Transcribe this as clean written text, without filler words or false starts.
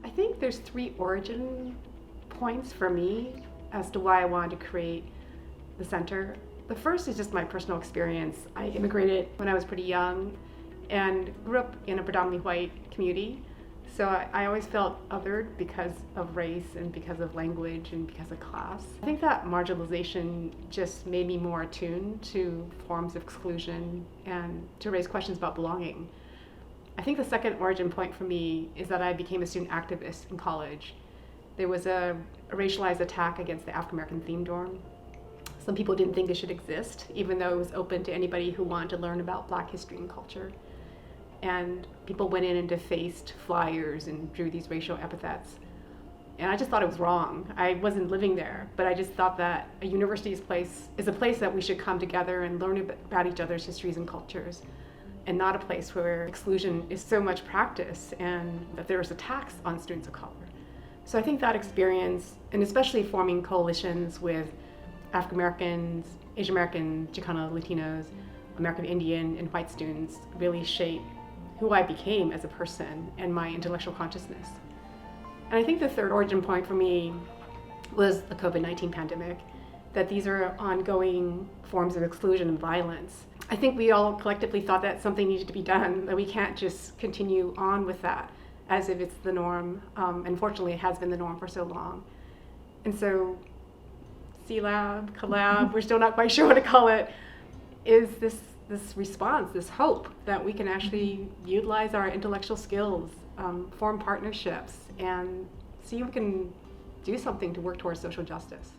I think there's three origin points for me as to why I wanted to create the center. The first is just my personal experience. I immigrated when I was pretty young and grew up in a predominantly white community. So I always felt othered because of race and because of language and because of class. I think that marginalization just made me more attuned to forms of exclusion and to raise questions about belonging. I think the second origin point for me is that I became a student activist in college. There was a racialized attack against the African American theme dorm. Some people didn't think it should exist, even though it was open to anybody who wanted to learn about Black history and culture. And people went in and defaced flyers and drew these racial epithets. And I just thought it was wrong. I wasn't living there, but I just thought that a university's place is a place that we should come together and learn about each other's histories and cultures, and not a place where exclusion is so much practice and that there's attacks on students of color. So I think that experience, and especially forming coalitions with African Americans, Asian American, Chicano, Latinos, American Indian, and white students, really shaped who I became as a person and my intellectual consciousness. And I think the third origin point for me was the COVID-19 pandemic, that these are ongoing forms of exclusion and violence. I think we all collectively thought that something needed to be done, that we can't just continue on with that as if it's the norm. Unfortunately, it has been the norm for so long. And so C-Lab, Collab, we're still not quite sure what to call it, is this response, this hope that we can actually utilize our intellectual skills, form partnerships, and see if we can do something to work towards social justice.